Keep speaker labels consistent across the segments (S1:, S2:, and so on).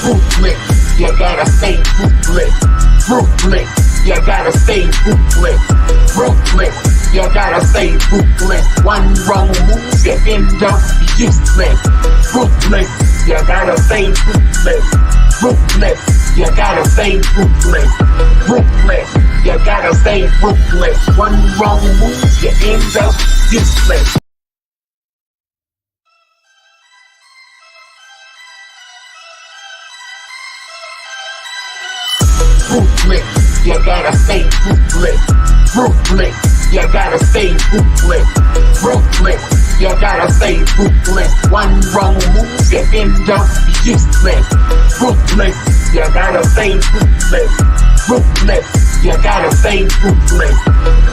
S1: Ruthless, you gotta stay ruthless. Ruthless, you gotta stay ruthless. Ruthless, you gotta stay ruthless. One wrong move, you end up useless. Ruthless, you gotta stay ruthless. Ruthless, you gotta stay ruthless. Ruthless, you gotta stay ruthless. One wrong move, you end up useless. Ruthless, you gotta stay ruthless. Ruthless, you gotta stay ruthless. Ruthless, you gotta stay ruthless. One wrong move, you end up useless. Ruthless, you gotta stay ruthless. Ruthless, you gotta stay ruthless.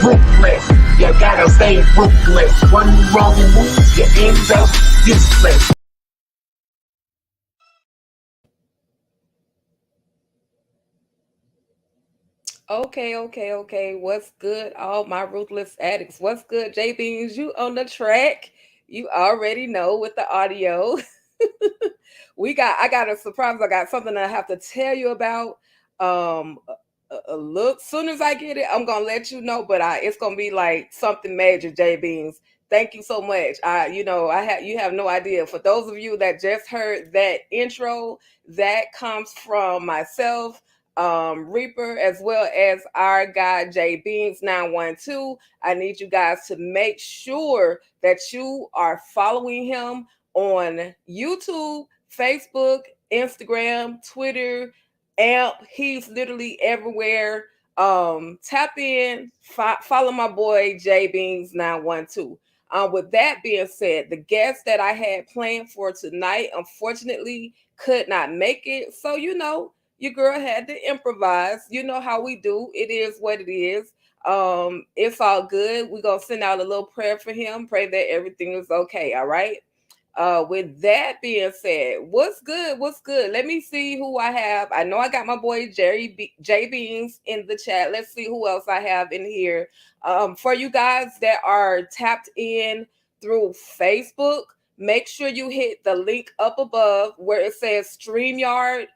S1: Ruthless, you gotta stay ruthless. One wrong move, you end up useless.
S2: Okay. What's good, all my ruthless addicts? What's good, J Beans? You on the track? You already know with the audio. I got a surprise. I got something I have to tell you about. A look. Soon as I get it, I'm gonna let you know. But it's gonna be like something major, J Beans. Thank you so much. You have no idea. For those of you that just heard that intro, that comes from myself, Reaper, as well as our guy J Beans 912. I need you guys to make sure that you are following him on YouTube, Facebook, Instagram, Twitter, Amp. He's literally everywhere. Tap in, follow my boy J Beans 912. With that being said, the guest that I had planned for tonight unfortunately could not make it. So your girl had to improvise. You know how we do. It is what it is. It's all good. We're gonna send out a little prayer for him. Pray that everything is okay. All right. With that being said, what's good? What's good? Let me see who I have. I know I got my boy J Beans in the chat. Let's see who else I have in here. For you guys that are tapped in through Facebook, make sure you hit the link up above where it says StreamYard.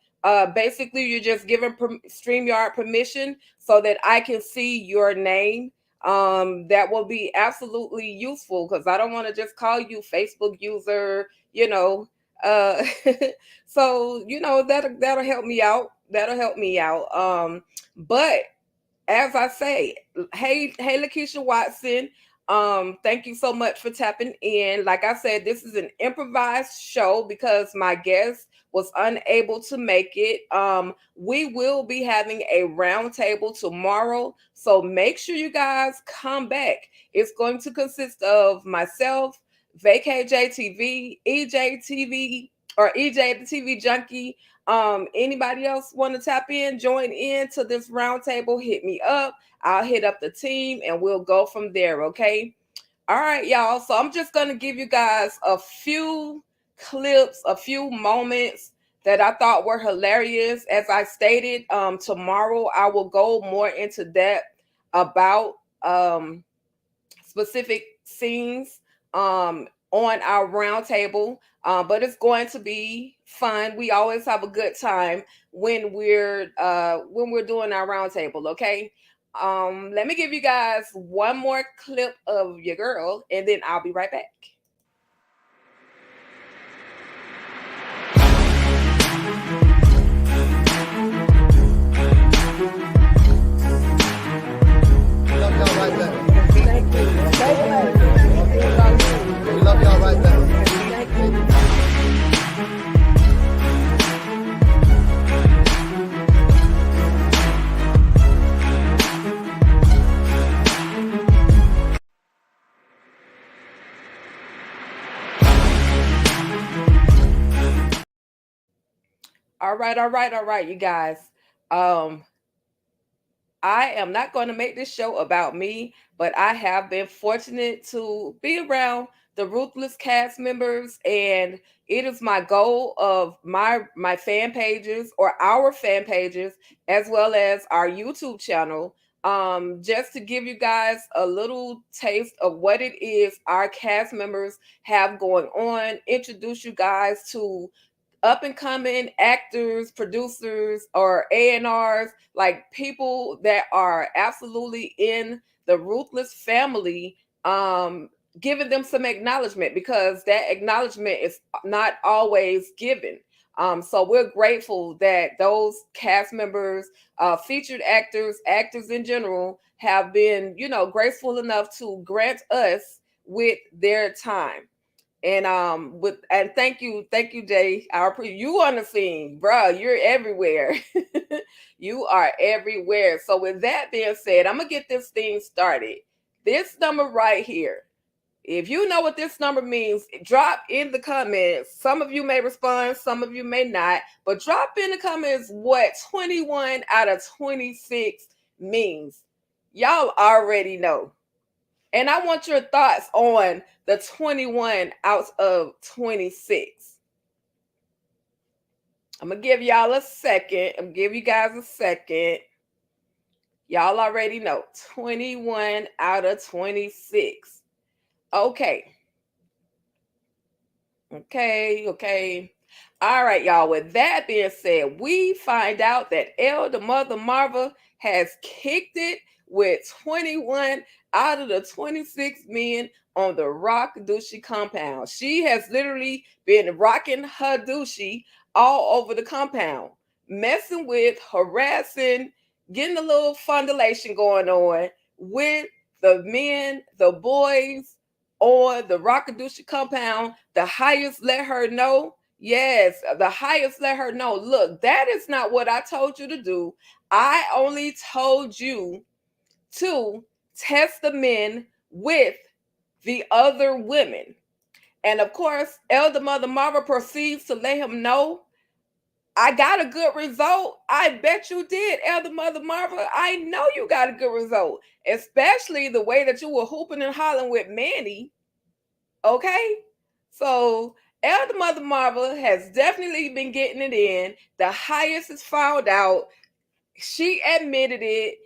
S2: Basically, you're just giving StreamYard permission so that I can see your name. That will be absolutely useful because I don't want to just call you Facebook user, uh so that'll help me out. That'll help me out. But as I say, hey Lakeisha Watson, thank you so much for tapping in. Like I said, this is an improvised show because my guest was unable to make it. We will be having a roundtable tomorrow, so make sure you guys come back. It's going to consist of myself, VKJTV, EJTV, or EJ the TV Junkie. Anybody else want to tap in, join in to this roundtable? Hit me up. I'll hit up the team and we'll go from there. Okay. All right, y'all. So I'm just gonna give you guys a few clips, a few moments that I thought were hilarious. As I stated, tomorrow I will go more into depth about specific scenes on our roundtable. But it's going to be fun. We always have a good time when we're doing our roundtable. Okay. Let me give you guys one more clip of your girl, and then I'll be right back.
S3: We love y'all right back.
S2: Thank you.
S3: We love y'all right back.
S2: All right, you guys. Um, I am not going to make this show about me, but I have been fortunate to be around the Ruthless cast members, and it is my goal of my fan pages or our fan pages as well as our YouTube channel. Just to give you guys a little taste of what it is our cast members have going on, introduce you guys to up and coming actors, producers, or A&Rs, like people that are absolutely in the Ruthless family, giving them some acknowledgement, because that acknowledgement is not always given. So we're grateful that those cast members, featured actors, actors in general, have been, graceful enough to grant us with their time. And thank you, Jay. You on the scene, bro. You're everywhere. You are everywhere. So with that being said, I'm gonna get this thing started. This number right here. If you know what this number means, drop in the comments. Some of you may respond, some of you may not, but drop in the comments what 21 out of 26 means. Y'all already know. And I want your thoughts on the 21 out of 26. I'm going to give y'all a second. I'm going to give you guys a second. Y'all already know. 21 out of 26. Okay. All right, y'all. With that being said, we find out that Elder Mother Marva has kicked it with 21 out of the 26 men on the Rock Dushy compound. She has literally been rocking her Dushy all over the compound, messing with, harassing, getting a little fondulation going on with the men, the boys on the Rockadusha compound. The highest let her know. Yes, the highest let her know. Look, that is not what I told you to do. I only told you to test the men with the other women. And of course, Elder Mother Marva proceeds to let him know, I got a good result. I bet you did, Elder Mother Marva. I know you got a good result, especially the way that you were hooping and hollering with Manny. Okay? So Elder Mother Marva has definitely been getting it in. The highest is found out. She admitted it,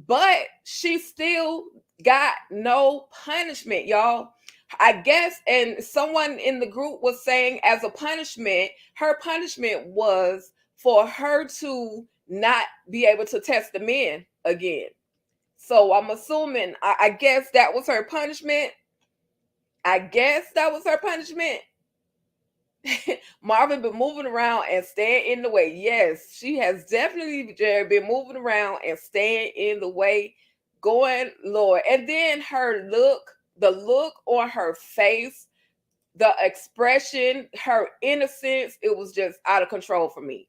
S2: but she still got no punishment, y'all. I guess, and someone in the group was saying, as a punishment, her punishment was for her to not be able to test the men again. So I'm assuming, I guess that was her punishment. Marvin been moving around and staying in the way. Yes, she has definitely been moving around and staying in the way, going Lord. And then her look, the look on her face, the expression, her innocence, it was just out of control for me.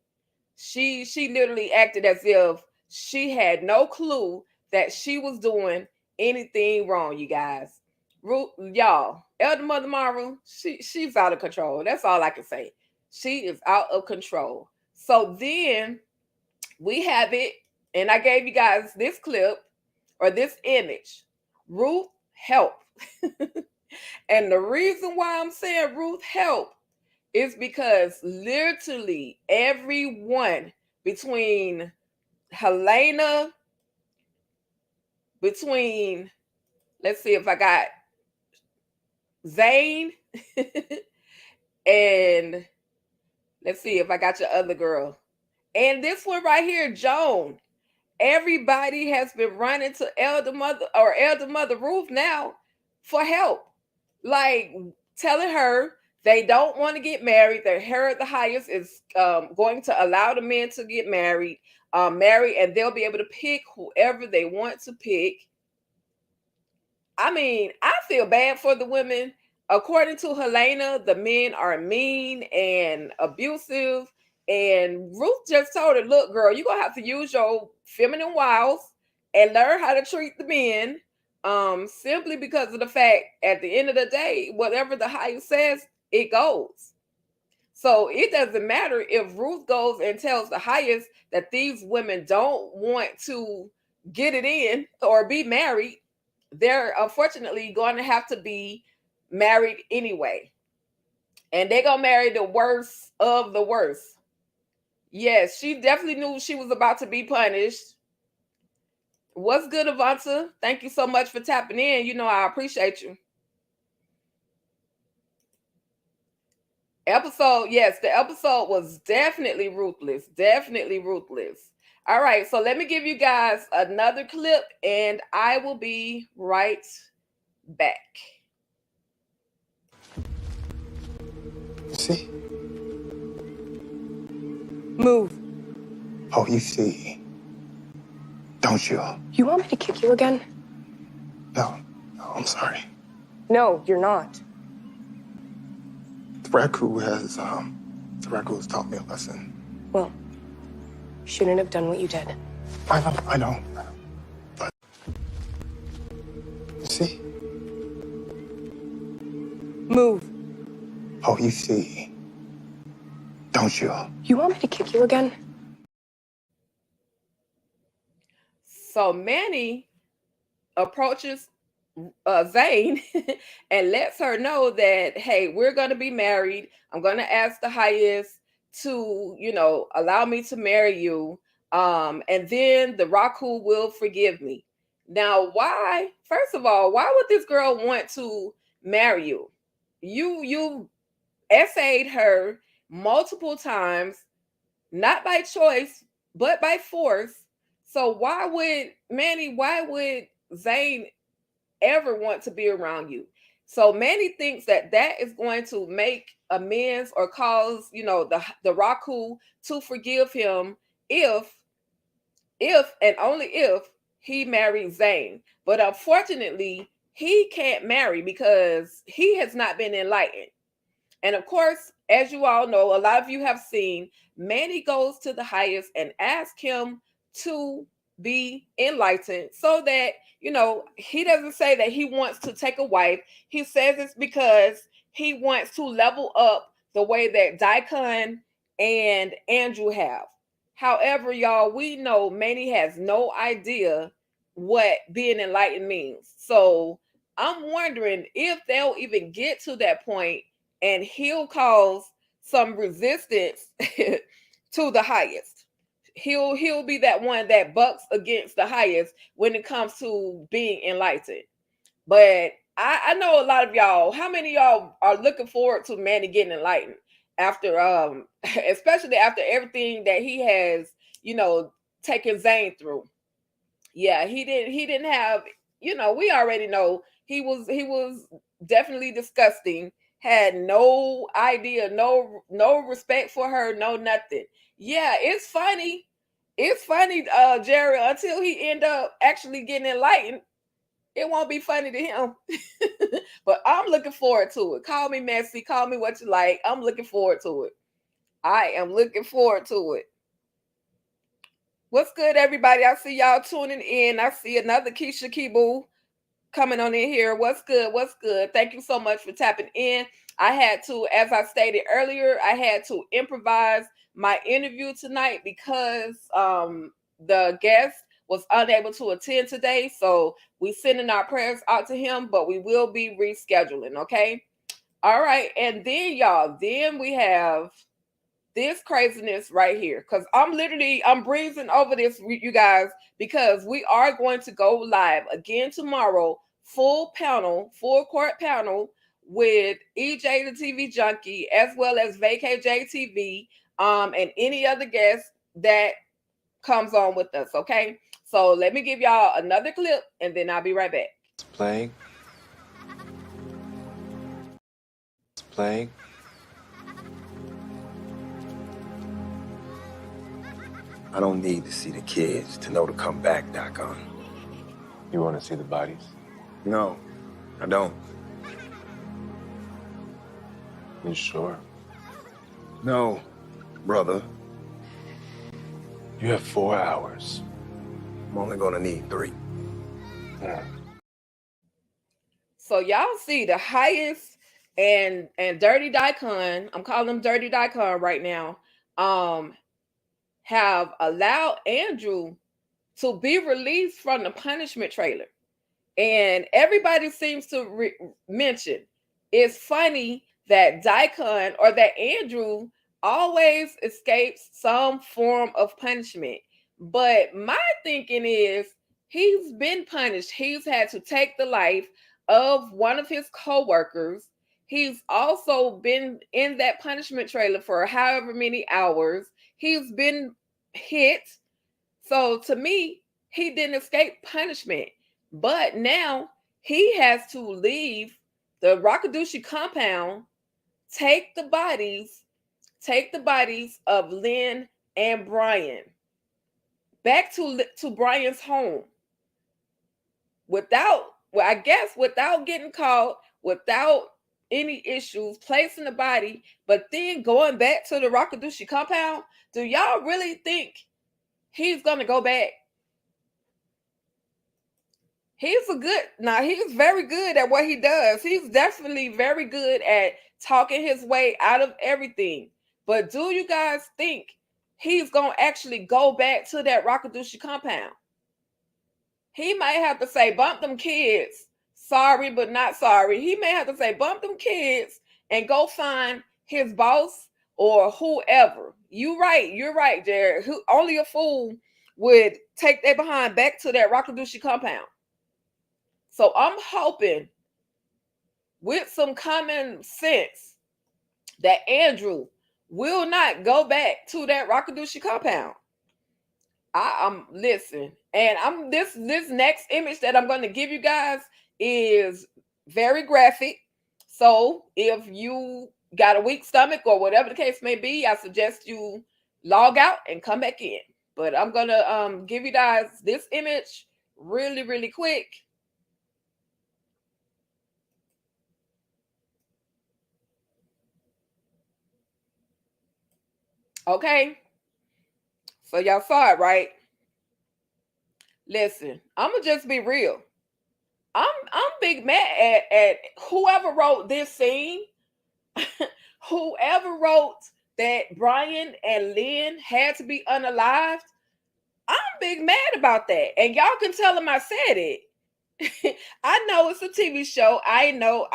S2: She literally acted as if she had no clue that she was doing anything wrong, you guys. Y'all, Elder Mother Marva, she's out of control. That's all I can say. She is out of control. So then we have it, and I gave you guys this clip or this image. Ruth, help. And the reason why I'm saying Ruth, help, is because literally everyone between Helena, let's see if I got Zane, and let's see if I got your other girl. And this one right here, Joan. Everybody has been running to Elder Mother Ruth now for help. Like telling her they don't want to get married. That her the highest is going to allow the men to get married, and they'll be able to pick whoever they want to pick. I mean, I feel bad for the women. According to Helena, the men are mean and abusive. And Ruth just told her, look, girl, you're going to have to use your feminine wiles and learn how to treat the men. Simply because of the fact, at the end of the day, whatever the highest says, it goes. So it doesn't matter if Ruth goes and tells the highest that these women don't want to get it in or be married. They're unfortunately going to have to be married anyway. And they're going to marry the worst of the worst. Yes, she definitely knew she was about to be punished. What's good, Avanta? Thank you so much for tapping in. You know, I appreciate you. Episode, yes, the episode was definitely ruthless. Definitely ruthless. All right, so let me give you guys another clip and I will be right back.
S4: See?
S5: Move.
S4: Oh, you see. Don't you?
S5: You want me to kick you again?
S4: No, I'm sorry.
S5: No, you're not.
S4: The Raku has taught me a lesson.
S5: Well, you shouldn't have done what you did.
S4: I know. But, you see?
S5: Move.
S4: Oh, you see. Don't you?
S5: You want me to kick you again?
S2: So Manny approaches Zane and lets her know that, hey, we're going to be married. I'm going to ask the highest to, allow me to marry you. And then the Raku will forgive me. Now, why? First of all, why would this girl want to marry you? You essayed her multiple times, not by choice, but by force. So why would Zane ever want to be around you? So Manny thinks that is going to make amends or cause, the Raku to forgive him if and only if he marries Zane. But unfortunately, he can't marry because he has not been enlightened. And of course, as you all know, a lot of you have seen, Manny goes to the highest and asks him to be enlightened so that, he doesn't say that he wants to take a wife. He says it's because he wants to level up the way that Daikon and Andrew have. However, y'all, we know Manny has no idea what being enlightened means. So I'm wondering if they'll even get to that point and he'll cause some resistance to the highest. He'll be that one that bucks against the highest when it comes to being enlightened. But I know a lot of y'all, how many of y'all are looking forward to Manny getting enlightened after especially after everything that he has, taken Zane through? Yeah, he didn't have, we already know he was definitely disgusting, had no idea, no respect for her, no nothing. Yeah, it's funny, Jerry, until he end up actually getting enlightened, it won't be funny to him. But I'm looking forward to it. Call me messy, call me what you like, I'm looking forward to it. I am looking forward to it. What's good, everybody? I see y'all tuning in. I see another Keisha Kibu coming on in here. What's good? What's good? Thank you so much for tapping in. I had to, as I stated earlier, I had to improvise my interview tonight because the guest was unable to attend today. So we sending our prayers out to him, but we will be rescheduling, okay? All right. And then, y'all, then we have this craziness right here, because I'm breezing over this, you guys, because we are going to go live again tomorrow, full court panel with EJ the TV Junkie, as well as Vacay JTV, and any other guest that comes on with us. Okay, so let me give y'all another clip and then I'll be right back.
S6: It's playing.
S7: I don't need to see the kids to know to come back, Daikon.
S6: You want to see the bodies?
S7: No, I don't.
S6: You sure?
S7: No, brother.
S6: You have 4 hours.
S7: I'm only gonna need 3.
S6: Yeah.
S2: So y'all see the highest and Dirty Daikon, I'm calling him Dirty Daikon right now, have allowed Andrew to be released from the punishment trailer. And everybody seems to mention it's funny that Daikon or that Andrew always escapes some form of punishment. But my thinking is he's been punished. He's had to take the life of one of his co-workers. He's also been in that punishment trailer for however many hours. He's been hit. So to me, he didn't escape punishment. But now he has to leave the Rakadushi compound, take the bodies of Lynn and Brian back to Brian's home without, well, I guess without getting caught, without any issues, placing the body, but then going back to the Rakadushi compound. Do y'all really think he's gonna go back? He's very good at what he does. He's definitely very good at talking his way out of everything. But do you guys think he's gonna actually go back to that Rakadushi compound? He might have to say, bump them kids. Sorry, but not sorry. He may have to say, bump them kids and go find his boss or whoever. You're right, Jared. Only a fool would take their behind back to that Rakadushi compound. So I'm hoping with some common sense that Andrew will not go back to that Rakadushi compound. I'm listen, and I'm this next image that I'm going to give you guys is very graphic. So if you got a weak stomach or whatever the case may be, I suggest you log out and come back in. But I'm gonna give you guys this image really, really quick. Okay, so y'all saw it, right? Listen, I'm gonna just be real. I'm big mad at whoever wrote this scene. Whoever wrote that Brian and Lynn had to be unalived. I'm big mad about that, and y'all can tell them I said it. I know it's a TV show. I know,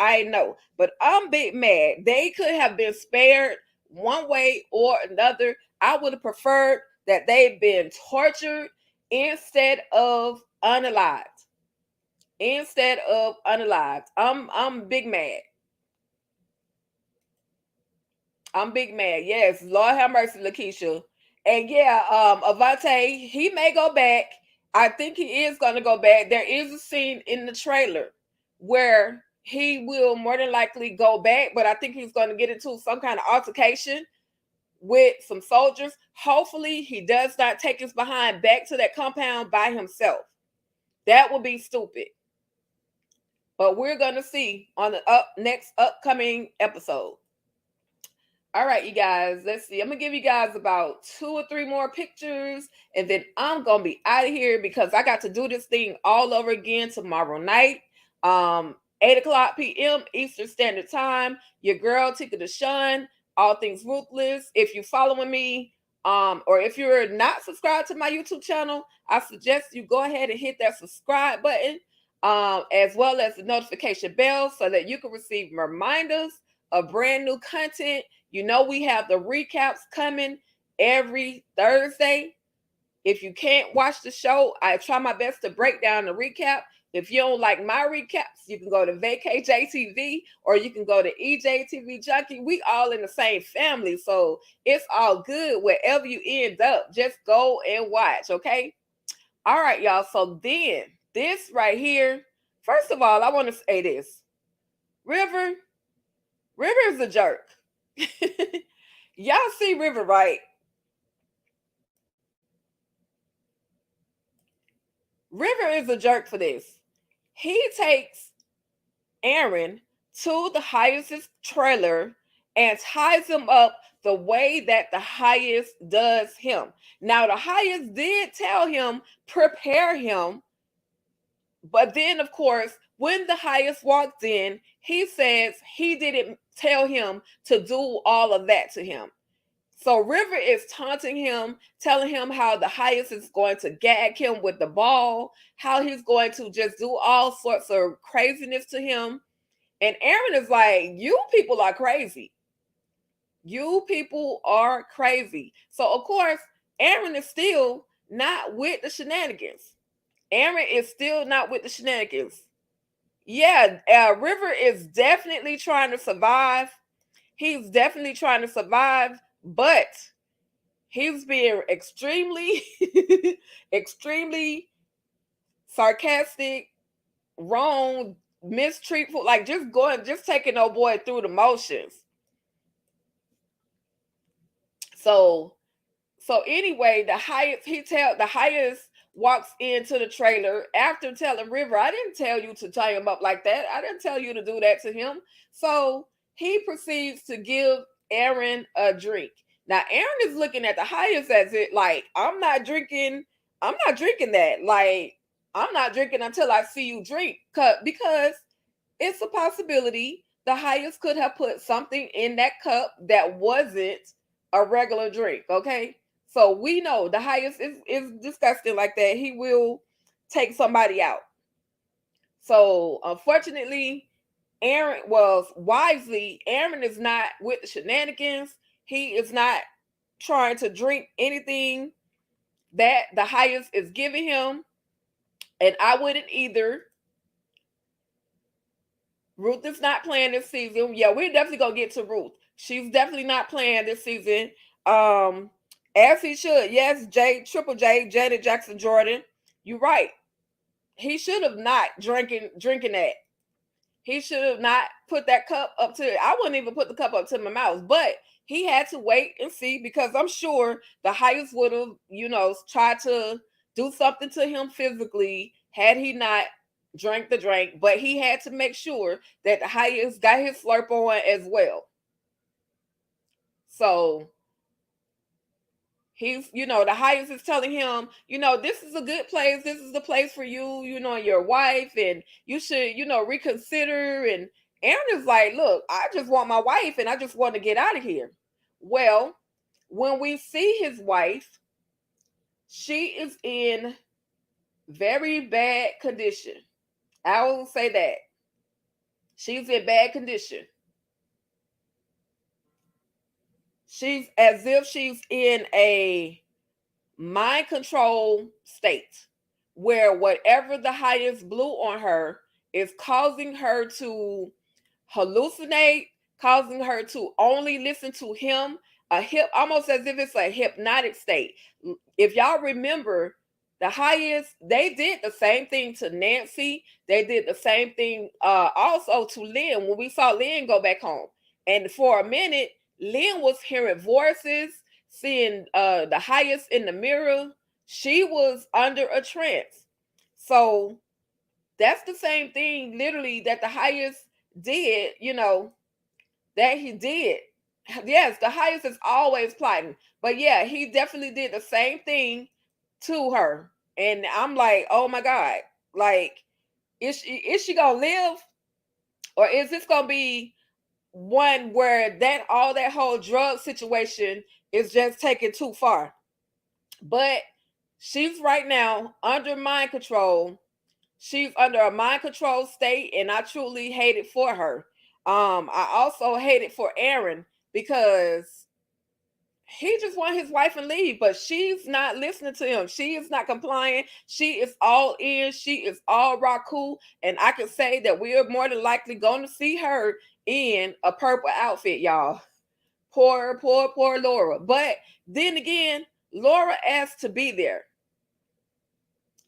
S2: but I'm big mad. They could have been spared one way or another. I would have preferred that they've been tortured instead of unalived. I'm big mad. I'm big mad. Yes, Lord have mercy, Lakeisha. And yeah, Avante, he may go back. I think he is going to go back. There is a scene in the trailer where he will more than likely go back, but I think he's going to get into some kind of altercation with some soldiers. Hopefully, he does not take his behind back to that compound by himself. That would be stupid. But we're going to see on the next upcoming episode. All right, you guys, let's see. I'm going to give you guys about 2 or 3 more pictures, and then I'm going to be out of here because I got to do this thing all over again tomorrow night, 8 o'clock p.m. Eastern Standard Time. Your girl, Tika Deshawn, all things Ruthless. If you're following me, or if you're not subscribed to my YouTube channel, I suggest you go ahead and hit that subscribe button, as well as the notification bell so that you can receive reminders of brand new content. You know, we have the recaps coming every Thursday. If you can't watch the show, I try my best to break down the recap. If you don't like my recaps, you can go to VKJTV or you can go to EJTV Junkie. We all in the same family, so it's all good wherever you end up. Just go and watch, okay? All right, y'all. So then, this right here, first of all, I want to say this. River is a jerk. Y'all see River, right? River is a jerk for this. He takes Aaron to the Highest's trailer and ties him up the way that the Highest does him. Now, the Highest did tell him, prepare him. But then, of course, when the Highest walked in, he says he didn't tell him to do all of that to him. So River is taunting him, telling him how the Highest is going to gag him with the ball, how he's going to just do all sorts of craziness to him. And Aaron is like, you people are crazy. You people are crazy. So, of course, Aaron is still not with the shenanigans. Yeah, River is definitely trying to survive. He's definitely trying to survive, but he's being extremely, extremely sarcastic, wrong, mistreatful, like just taking old boy through the motions. So anyway, the highest walks into the trailer after telling River, I didn't tell you to tie him up like that. I didn't tell you to do that to him. So he proceeds to give Aaron a drink. Now Aaron is looking at the highest as it like, I'm not drinking that. Like, I'm not drinking until I see you drink. Because it's a possibility the highest could have put something in that cup that wasn't a regular drink. Okay. So we know the highest is disgusting like that. He will take somebody out. So unfortunately, Aaron was wisely, Aaron is not with the shenanigans. He is not trying to drink anything that the highest is giving him. And I wouldn't either. Ruth is not playing this season. Yeah, we're definitely gonna get to Ruth. She's definitely not playing this season. As he should. Yes, Triple J, Janet Jackson Jordan. You're right. He should have not drinking that. He should have not put that cup up to. I wouldn't even put the cup up to my mouth, but he had to wait and see because I'm sure the highest would have, tried to do something to him physically had he not drank the drink. But he had to make sure that the highest got his slurp on as well. So he's, the highest is telling him, this is a good place. This is the place for you, and your wife, and you should, reconsider. And Aaron is like, look, I just want my wife and I just want to get out of here. Well, when we see his wife, she is in very bad condition. I will say that. She's in bad condition. She's as if she's in a mind control state where whatever the highest blew on her is causing her to hallucinate, causing her to only listen to him, almost as if it's a hypnotic state. If y'all remember, the highest, they did the same thing to Nancy. They did the same thing also to Lynn when we saw Lynn go back home. And for a minute, Lynn was hearing voices, seeing the highest in the mirror. She was under a trance. So that's the same thing literally that the highest did, that he did. Yes, the highest is always plotting. But yeah, he definitely did the same thing to her. And I'm like, oh my God. Like, is she gonna live? Or is this gonna be one where all that whole drug situation is just taken too far? But she's right now under mind control. She's under a mind control state, and I truly hate it for her. I also hate it for Aaron because he just want his wife and leave, but she's not listening to him. She is not complying. She is all in. She is all Raku. And I can say that we are more than likely going to see her in a purple outfit, y'all. Poor Laura. But then again, Laura asked to be there.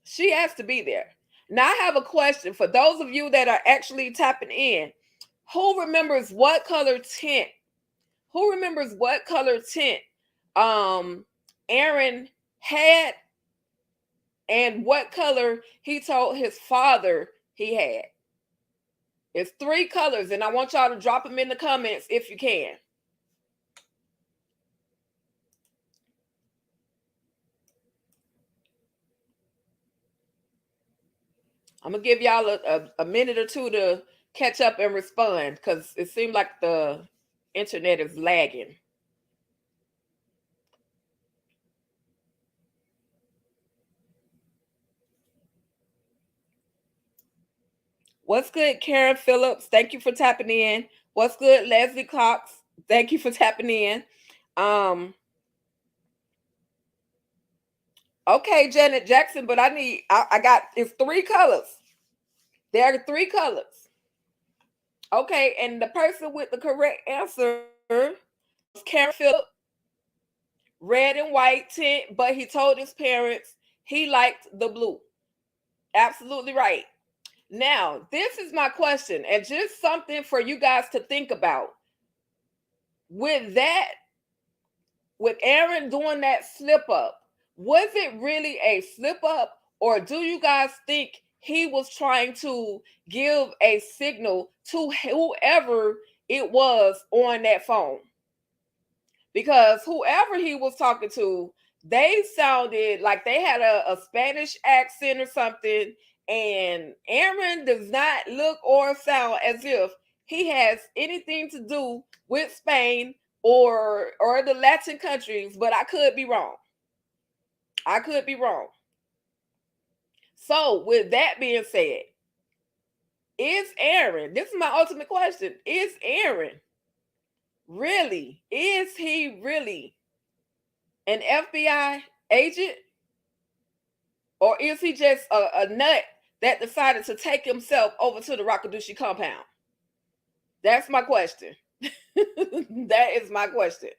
S2: She asked to be there. Now I have a question for those of you that are actually tapping in. Who remembers what color tint? Who remembers what color tint Aaron had and what color he told his father he had? It's 3 colors, and I want y'all to drop them in the comments if you can. I'm gonna give y'all a minute or two to catch up and respond because it seemed like the internet is lagging. What's good, Karen Phillips? Thank you for tapping in. What's good, Leslie Cox? Thank you for tapping in. Okay, Janet Jackson, but I got it's 3 colors. There are 3 colors. Okay, and the person with the correct answer was Karen Phillip, red and white tint, but he told his parents he liked the blue. Absolutely right. Now, this is my question, and just something for you guys to think about. With that, with Aaron doing that slip up, was it really a slip up, or do you guys think he was trying to give a signal to whoever it was on that phone? Because whoever he was talking to, they sounded like they had a Spanish accent or something, and Aaron does not look or sound as if he has anything to do with Spain or the Latin countries, but I could be wrong. I could be wrong. So, with that being said, is Aaron, this is my ultimate question, is Aaron really, is he really an FBI agent? Or is he just a nut that decided to take himself over to the Rakadushi compound? That's my question. That is my question.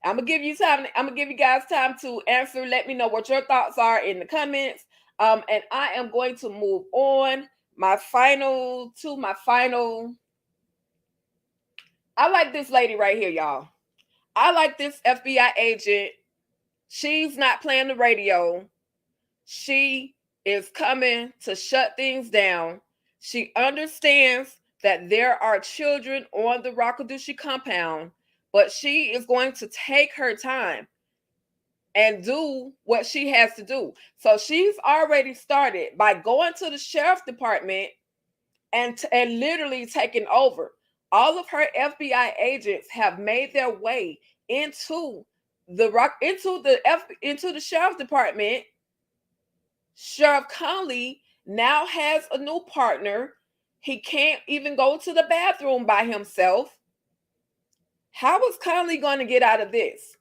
S2: I'm gonna give you time. I'm gonna give you guys time to answer. Let me know what your thoughts are in the comments. And I am going to move on. My final. I like this lady right here, y'all. I like this FBI agent. She's not playing the radio. She is coming to shut things down. She understands that there are children on the Rakadushi compound, but she is going to take her time and do what she has to do. So she's already started by going to the sheriff's department and literally taking over. All of her FBI agents have made their way into the sheriff's department. Sheriff Conley now has a new partner. He can't even go to the bathroom by himself. How is Conley going to get out of this?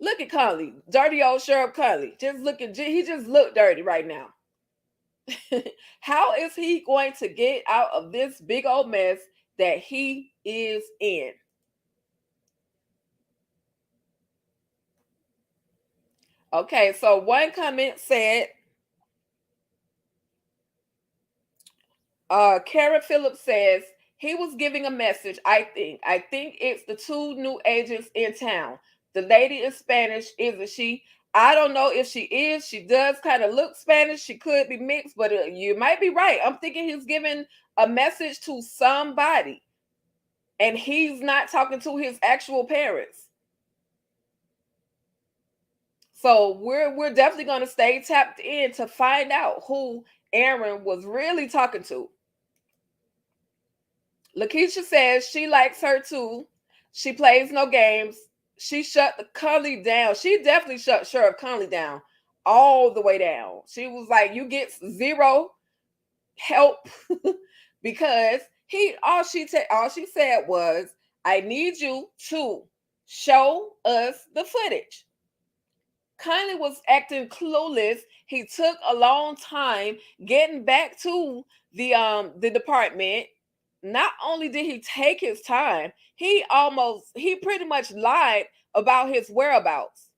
S2: Look at Conley, dirty old Sheriff Conley. He just looked dirty right now. How is he going to get out of this big old mess that he is in? Okay, so one comment said, Karen Phillips says, he was giving a message, I think. I think it's the 2 new agents in town. The lady is Spanish, isn't she? I don't know if she is. She does kind of look Spanish. She could be mixed, but you might be right. I'm thinking he's giving a message to somebody, and he's not talking to his actual parents. So we're definitely going to stay tapped in to find out who Aaron was really talking to. Lakeisha says she likes her too. She plays no games. She shut the Conley down. She definitely shut Sheriff Conley down all the way down. She was like, you get zero help because all she said was, I need you to show us the footage. Conley was acting clueless. He took a long time getting back to the department. Not only did he take his time, he pretty much lied about his whereabouts.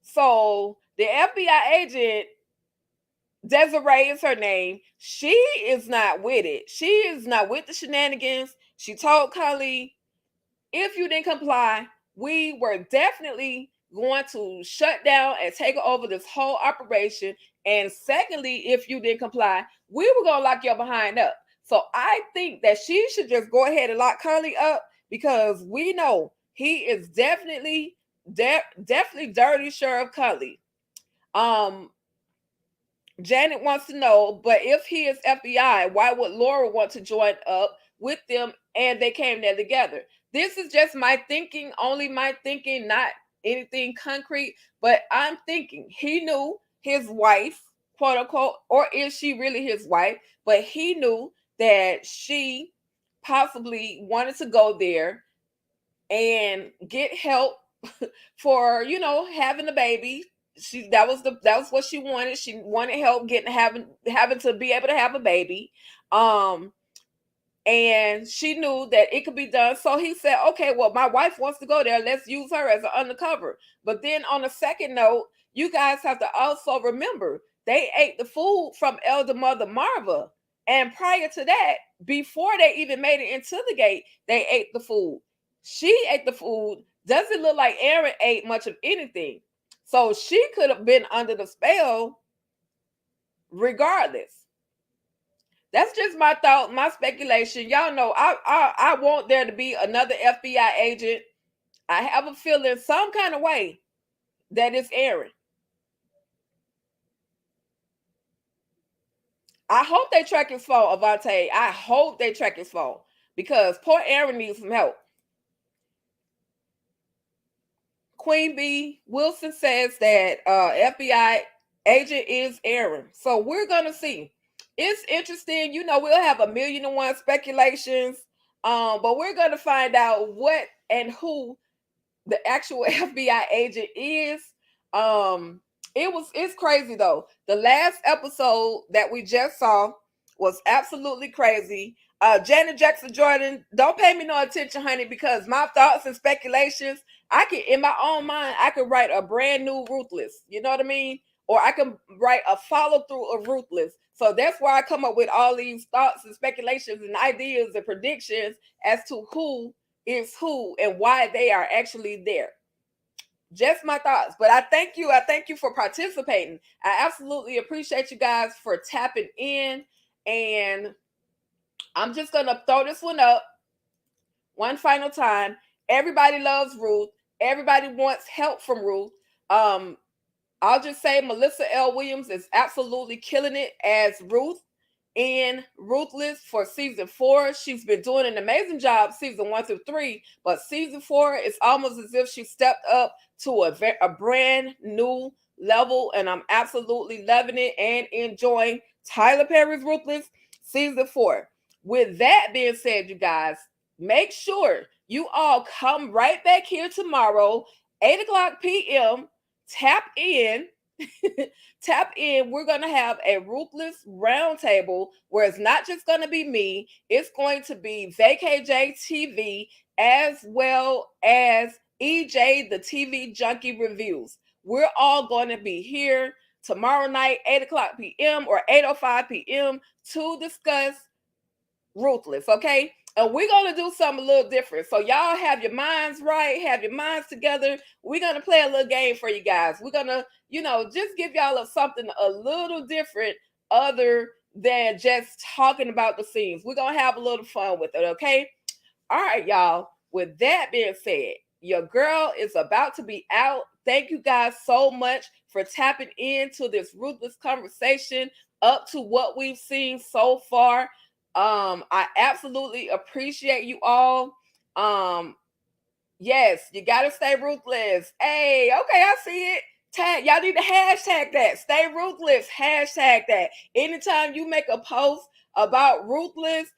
S2: So the FBI agent, Desiree is her name, she is not with it. She is not with the shenanigans. She told Conley, if you didn't comply, we were definitely going to shut down and take over this whole operation. And secondly, if you didn't comply, we were going to lock your behind up. So I think that she should just go ahead and lock Conley up, because we know he is definitely dirty Sheriff Conley. Janet wants to know, but if he is FBI, why would Laura want to join up with them and they came there together? This is just my thinking, only my thinking, not anything concrete, but I'm thinking he knew his wife, quote unquote, or is she really his wife? But he knew that she possibly wanted to go there and get help for, having a baby. that was what she wanted. She wanted help having to be able to have a baby. And she knew that it could be done. So he said, okay, well, my wife wants to go there. Let's use her as an undercover. But then on a second note, you guys have to also remember, they ate the food from elder mother Marva. And prior to that, before they even made it into the gate, they ate the food. She ate the food. Doesn't look like Aaron ate much of anything. So she could have been under the spell regardless. That's just my thought, my speculation. Y'all know I want there to be another FBI agent. I have a feeling some kind of way that it's Aaron. I hope they track his phone, Avante. I hope they track his phone because poor Aaron needs some help. Queen B. Wilson says that FBI agent is Aaron. So we're going to see. It's interesting. You know, we'll have 1,000,001 speculations, but we're going to find out what and who the actual FBI agent is. It's crazy though. The last episode that we just saw was absolutely crazy. Janet Jackson Jordan, don't pay me no attention, honey, because my thoughts and speculations, in my own mind, I could write a brand new Ruthless. You know what I mean? Or I can write a follow-through of Ruthless. So that's why I come up with all these thoughts and speculations and ideas and predictions as to who is who and why they are actually there. Just my thoughts. But I thank you. I thank you for participating. I absolutely appreciate you guys for tapping in. And I'm just going to throw this one up one final time. Everybody loves Ruth. Everybody wants help from Ruth. I'll just say Melissa L. Williams is absolutely killing it as Ruth in Ruthless for season 4. She's been doing an amazing job season 1 through 3, but season 4 is almost as if she stepped up to a brand new level, and I'm absolutely loving it and enjoying Tyler Perry's Ruthless season 4. With that being said, you guys, make sure you all come right back here tomorrow, 8:00 p.m. Tap in. We're going to have a Ruthless roundtable where it's not just going to be me. It's going to be VKJ TV as well as EJ, the TV Junkie Reviews. We're all going to be here tomorrow night, 8:00 p.m. or 8:05 p.m. to discuss Ruthless, okay? And we're going to do something a little different. So y'all have your minds right, have your minds together. We're going to play a little game for you guys. We're going to, just give y'all something a little different other than just talking about the scenes. We're going to have a little fun with it, okay? All right, y'all. With that being said, your girl is about to be out. Thank you guys so much for tapping into this Ruthless conversation up to what we've seen so far. I absolutely appreciate you all. Yes, you gotta stay ruthless. Hey, okay, I see it. Tag, y'all need to hashtag that. Stay ruthless. Hashtag that. Anytime you make a post about Ruthless,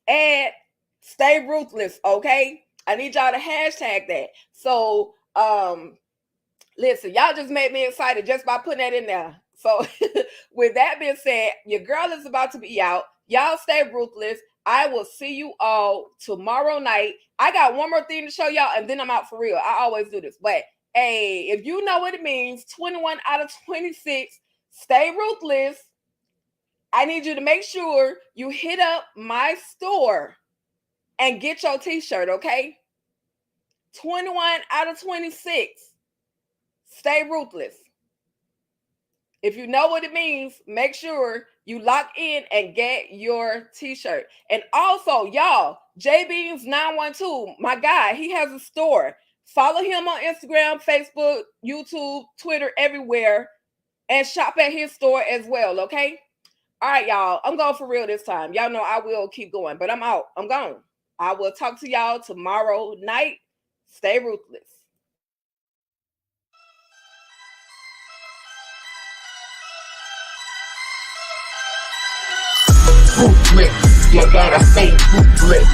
S2: add stay ruthless. Okay, I need y'all to hashtag that. So, listen, y'all just made me excited just by putting that in there. So, with that being said, your girl is about to be out. Y'all stay ruthless. I will see you all tomorrow night. I got one more thing to show y'all, and then I'm out for real. I always do this. But, hey, if you know what it means, 21 out of 26, stay ruthless. I need you to make sure you hit up my store and get your t-shirt, okay? 21 out of 26, stay ruthless. If you know what it means, make sure you lock in and get your t-shirt. And also, y'all, JBeans912, my guy, he has a store. Follow him on Instagram, Facebook, YouTube, Twitter, everywhere, and shop at his store as well, okay? All right, y'all, I'm going for real this time. Y'all know I will keep going, but I'm out. I'm gone. I will talk to y'all tomorrow night. Stay ruthless.
S1: Ruthless, you gotta stay ruthless.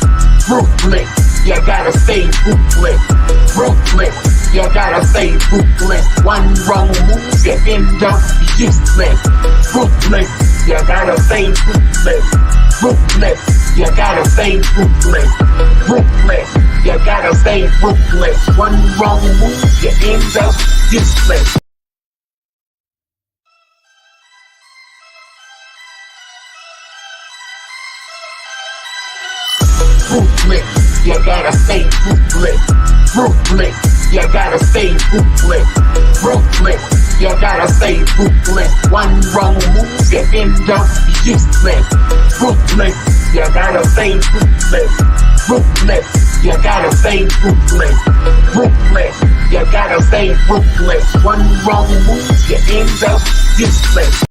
S1: Ruthless, you gotta stay ruthless. Ruthless, you gotta stay ruthless. One wrong move, you end up useless. Ruthless, you gotta stay ruthless. Ruthless, you gotta stay ruthless. Ruthless, you gotta stay ruthless. One wrong move, you end up useless. Ruthless, you gotta stay ruthless. Ruthless, you gotta stay ruthless. Ruthless, you gotta stay ruthless. One wrong move, you end up useless. Ruthless, you gotta stay ruthless. Ruthless, you gotta stay ruthless. Ruthless, you gotta stay ruthless. One wrong move, you end up useless.